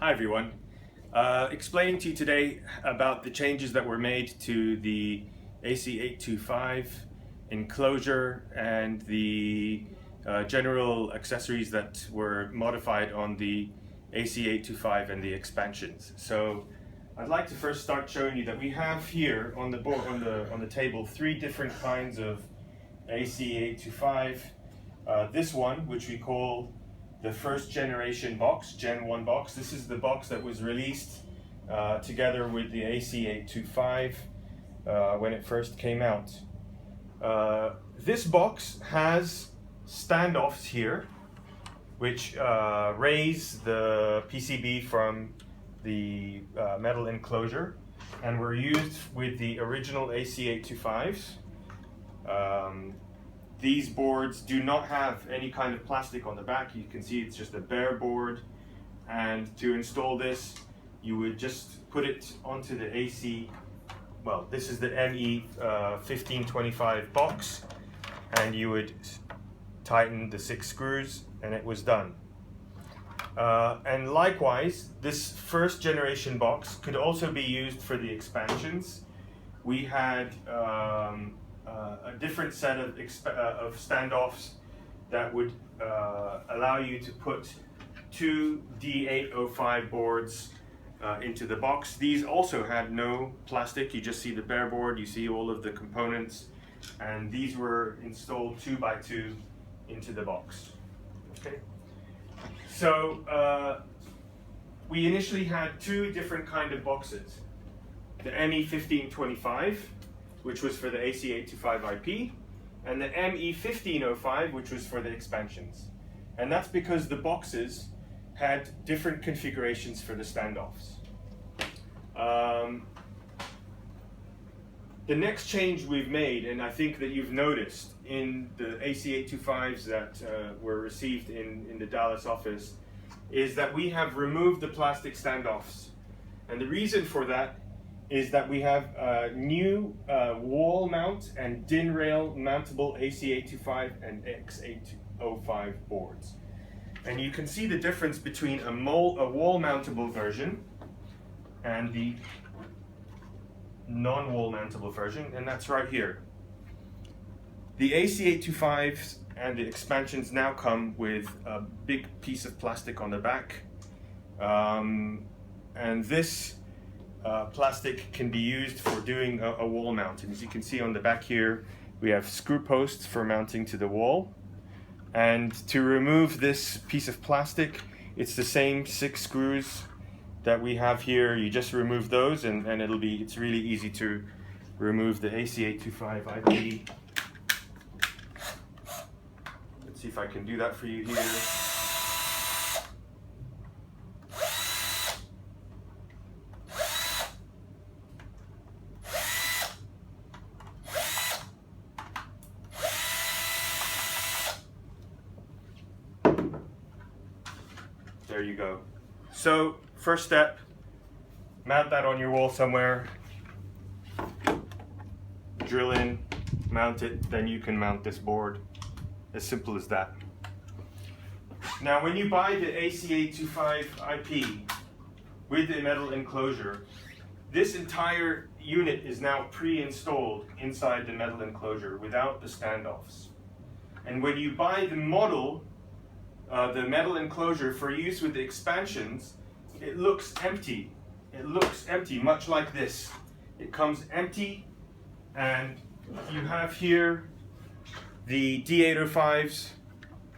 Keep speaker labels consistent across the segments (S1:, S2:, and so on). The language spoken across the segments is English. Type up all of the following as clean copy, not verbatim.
S1: Hi everyone. Explaining to you today about the changes that were made to the AC-825 enclosure and the general accessories that were modified on the AC-825 and the expansions. So I'd like to first start showing you that we have here on the board, on the table, three different kinds of AC-825. This one, which we call the first generation box, Gen 1 box. This is the box that was released together with the AC-825 when it first came out. This box has standoffs here, which raise the PCB from the metal enclosure, and were used with the original AC-825s. These boards do not have any kind of plastic on the back. You can see it's just a bare board, and to install this you would just put it onto the AC, well, this is the ME1525 box, and you would tighten the 6 screws and it was done. And likewise, this first generation box could also be used for the expansions. We had a different set of standoffs that would allow you to put 2 D805 boards into the box. These also had no plastic. You just see the bare board, you see all of the components, and these were installed 2 by 2 into the box. Okay. So we initially had 2 different kind of boxes. The ME1525, which was for the AC-825 IP, and the ME1505, which was for the expansions. And that's because the boxes had different configurations for the standoffs. The next change we've made, and I think that you've noticed in the AC-825s that were received in the Dallas office, is that we have removed the plastic standoffs. And the reason for that is that we have new wall mount and DIN rail mountable AC-825 and X805 boards. And you can see the difference between a wall mountable version and the non-wall mountable version, and that's right here. The AC-825s and the expansions now come with a big piece of plastic on the back, and this plastic can be used for doing a wall mount. And as you can see on the back here, we have screw posts for mounting to the wall. And to remove this piece of plastic, it's the same 6 screws that we have here. You just remove those, and it's really easy to remove the AC-825 IP. Let's see if I can do that for you here. There you go. So, first step, mount that on your wall somewhere, drill in, mount it, then you can mount this board. As simple as that. Now, when you buy the AC-825 IP with the metal enclosure, this entire unit is now pre-installed inside the metal enclosure without the standoffs. And when you buy the model, the metal enclosure for use with the expansions, it looks empty. It looks empty, much like this. It comes empty, and you have here the D805s.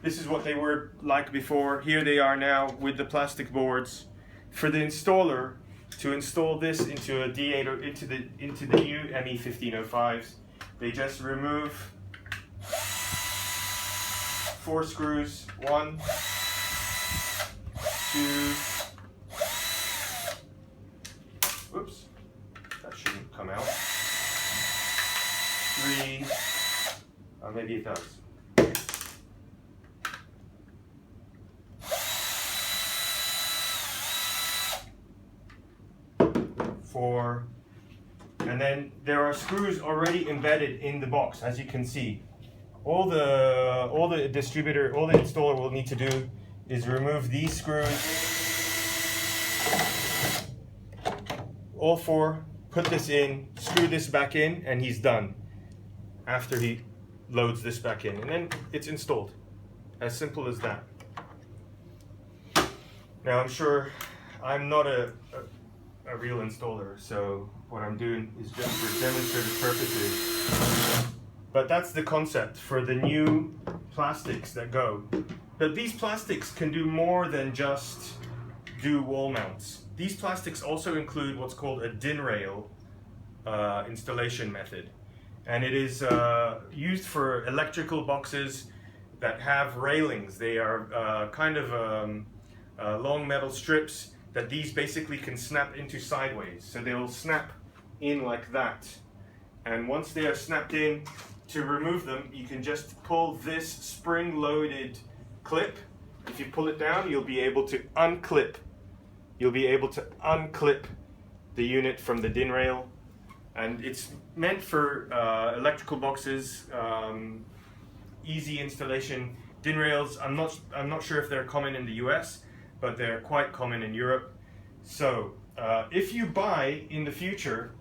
S1: This is what they were like before. Here they are now with the plastic boards. For the installer to install this into a D8 into the new ME1505s, they just remove 4 screws. 1, 2. Whoops, that shouldn't come out. 3. Maybe it does. 4. And then there are screws already embedded in the box, as you can see. All the installer will need to do is remove these screws all four, put this in, screw this back in, and he's done after he loads this back in, and then it's installed. As simple as that. Now I'm sure I'm not a real installer, so what I'm doing is just for demonstrative purposes. But that's the concept for the new plastics that go. But these plastics can do more than just do wall mounts. These plastics also include what's called a DIN rail installation method. And it is used for electrical boxes that have railings. They are kind of long metal strips that these basically can snap into sideways. So they will snap in like that. And once they are snapped in, to remove them, you can just pull this spring-loaded clip. If you pull it down, you'll be able to unclip. You'll be able to unclip the unit from the DIN rail. And it's meant for electrical boxes, easy installation. DIN rails, I'm not sure if they're common in the US, but they're quite common in Europe. So if you buy in the future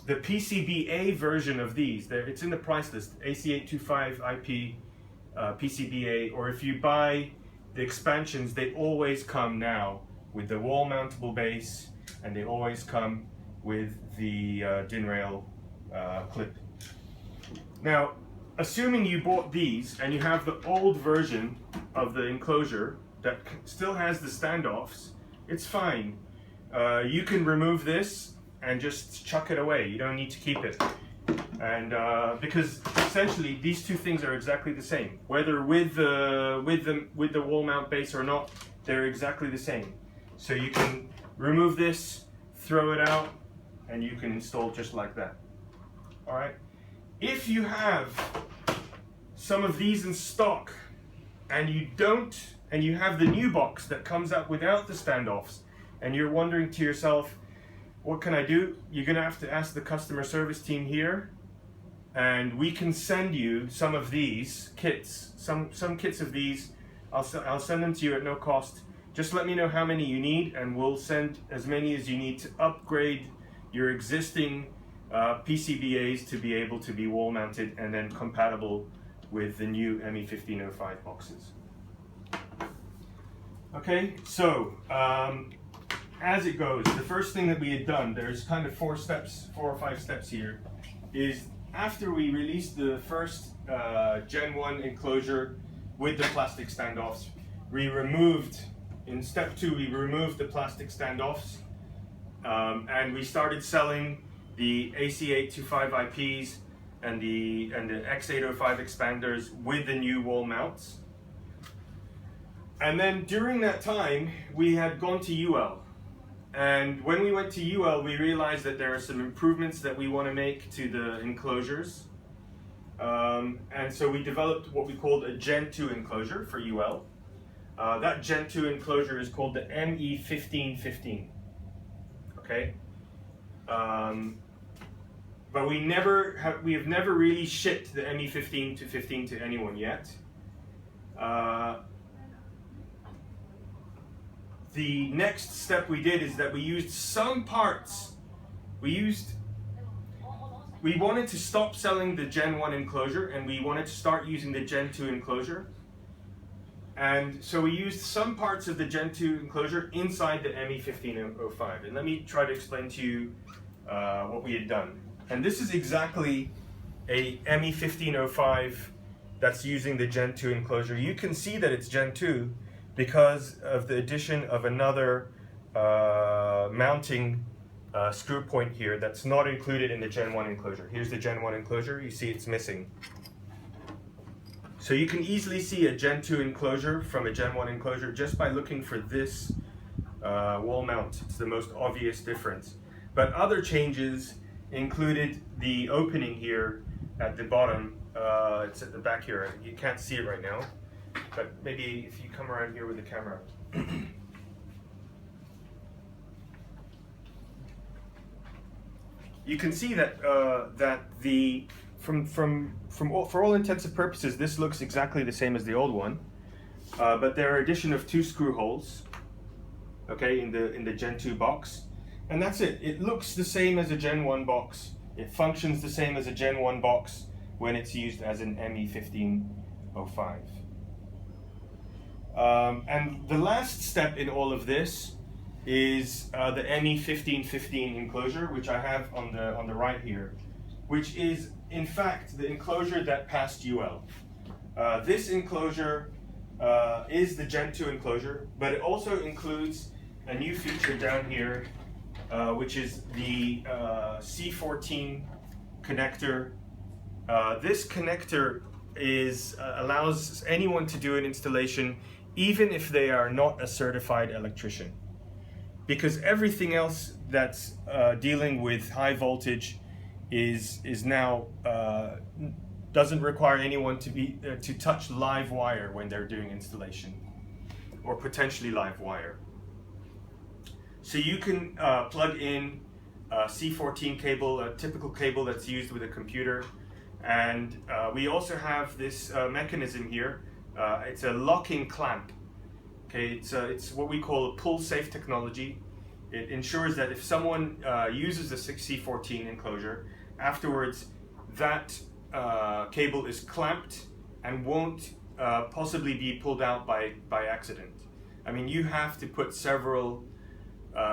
S1: the PCBA version of these, it's in the price list, AC-825 IP PCBA, or if you buy the expansions, they always come now with the wall mountable base, and they always come with the DIN rail clip. Now, assuming you bought these and you have the old version of the enclosure that still has the standoffs, it's fine. You can remove this and just chuck it away. You don't need to keep it. And because essentially these two things are exactly the same. Whether with the wall mount base or not, they're exactly the same. So you can remove this, throw it out, and you can install just like that. All right. If you have some of these in stock and you don't, and you have the new box that comes out without the standoffs, and you're wondering to yourself, what can I do? You're gonna have to ask the customer service team here, and we can send you some of these kits, some kits of these. I'll send them to you at no cost. Just let me know how many you need, and we'll send as many as you need to upgrade your existing PCBAs to be able to be wall mounted and then compatible with the new ME1505 boxes. Okay, so as it goes, the first thing that we had done, there's kind of 4 or 5 steps here, is after we released the first Gen 1 enclosure with the plastic standoffs, we removed, in step 2, we removed the plastic standoffs, and we started selling the AC-825 IPs and the X805 expanders with the new wall mounts. And then during that time, we had gone to UL. And when we went to UL, we realized that there are some improvements that we want to make to the enclosures. And so we developed what we called a Gen 2 enclosure for UL. That Gen 2 enclosure is called the ME1515. Okay? But we have never really shipped the ME15 to anyone yet. The next step we did is that we used some parts. We wanted to stop selling the Gen 1 enclosure, and we wanted to start using the Gen 2 enclosure. And so we used some parts of the Gen 2 enclosure inside the ME1505. And let me try to explain to you what we had done. And this is exactly a ME1505 that's using the Gen 2 enclosure. You can see that it's Gen 2 because of the addition of another mounting screw point here that's not included in the Gen 1 enclosure. Here's the Gen 1 enclosure. You see it's missing. So you can easily see a Gen 2 enclosure from a Gen 1 enclosure just by looking for this wall mount. It's the most obvious difference. But other changes included the opening here at the bottom. It's at the back here. You can't see it right now, but maybe if you come around here with the camera. You can see that for all intents and purposes, this looks exactly the same as the old one, but there are addition of 2 screw holes, okay, in the Gen 2 box, And that's it. It looks the same as a Gen 1 box. It functions the same as a Gen 1 box when it's used as an ME1505. And the last step in all of this is the ME1515 enclosure, which I have on the right here, which is in fact the enclosure that passed UL. This enclosure is the Gen 2 enclosure, but it also includes a new feature down here, which is the C14 connector. This connector allows anyone to do an installation even if they are not a certified electrician, because everything else that's dealing with high voltage is now doesn't require anyone to touch live wire when they're doing installation, or potentially live wire. So you can plug in a C14 cable, a typical cable that's used with a computer, and we also have this mechanism here. It's a locking clamp. Okay, it's what we call a pull-safe technology. It ensures that if someone uses the C14 enclosure, afterwards that cable is clamped and won't possibly be pulled out by accident. I mean, you have to put several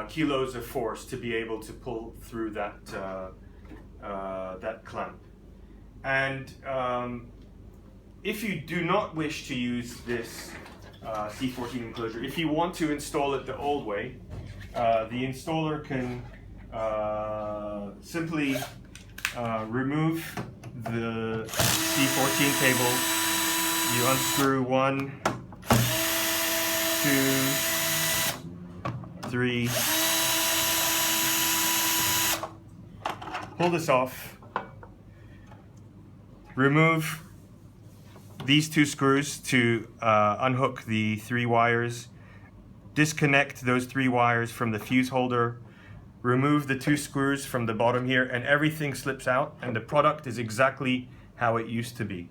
S1: kilos of force to be able to pull through that that clamp. And if you do not wish to use this C14 enclosure, if you want to install it the old way, the installer can simply remove the C14 cable. You unscrew 1, 2, 3, pull this off, remove these 2 screws to unhook the 3 wires, disconnect those 3 wires from the fuse holder, remove the 2 screws from the bottom here, and everything slips out, and the product is exactly how it used to be.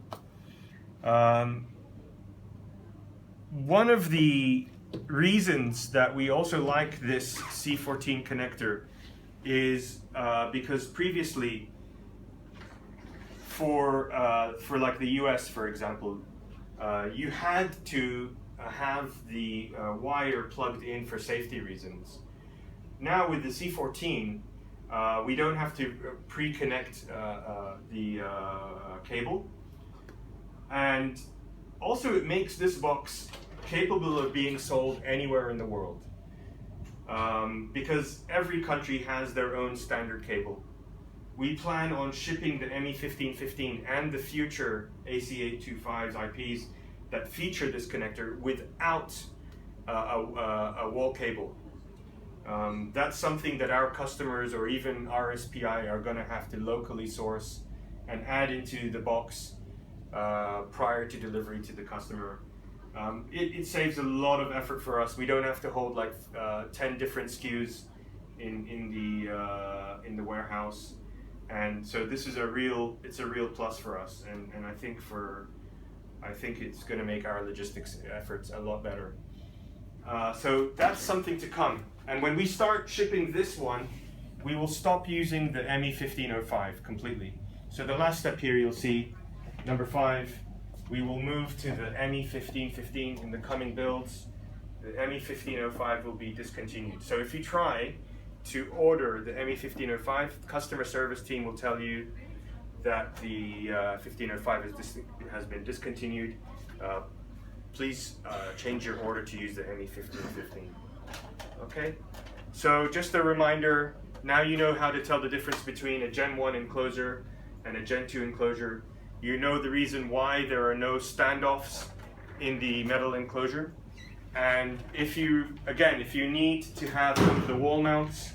S1: One of the reasons that we also like this C14 connector is because previously, for like the US, for example, you had to have the wire plugged in for safety reasons. Now with the C14, we don't have to pre-connect the cable, and also it makes this box capable of being sold anywhere in the world, because every country has their own standard cable. We plan on shipping the ME1515 and the future AC-825's IPs that feature this connector without a wall cable. That's something that our customers or even RSPI are going to have to locally source and add into the box prior to delivery to the customer. It saves a lot of effort for us. We don't have to hold like 10 different SKUs in the warehouse, and so this is a real plus for us, and I think it's going to make our logistics efforts a lot better. So that's something to come. And when we start shipping this one, we will stop using the ME1505 completely. So the last step here, you'll see number 5. We will move to the ME1515 in the coming builds. The ME1505 will be discontinued. So if you try to order the ME1505, the customer service team will tell you that the 1505 has been discontinued. Please change your order to use the ME1515. Okay? So just a reminder, now you know how to tell the difference between a Gen 1 enclosure and a Gen 2 enclosure. You know the reason why there are no standoffs in the metal enclosure. And if you need to have the wall mounts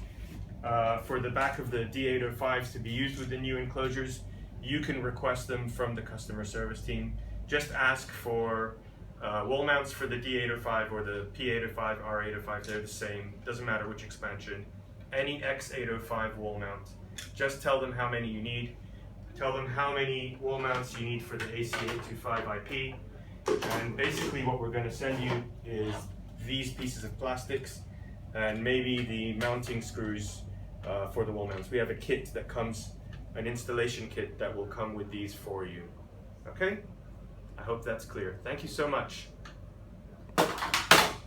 S1: for the back of the D805s to be used with the new enclosures, you can request them from the customer service team. Just ask for wall mounts for the D805 or the P805, R805, they're the same. Doesn't matter which expansion. Any X805 wall mount. Just tell them how many you need. Tell them how many wall mounts you need for the AC-825 IP. And basically what we're going to send you is these pieces of plastics. and maybe the mounting screws for the wall mounts. We have a kit that comes, an installation kit that will come with these for you. Okay? I hope that's clear. Thank you so much.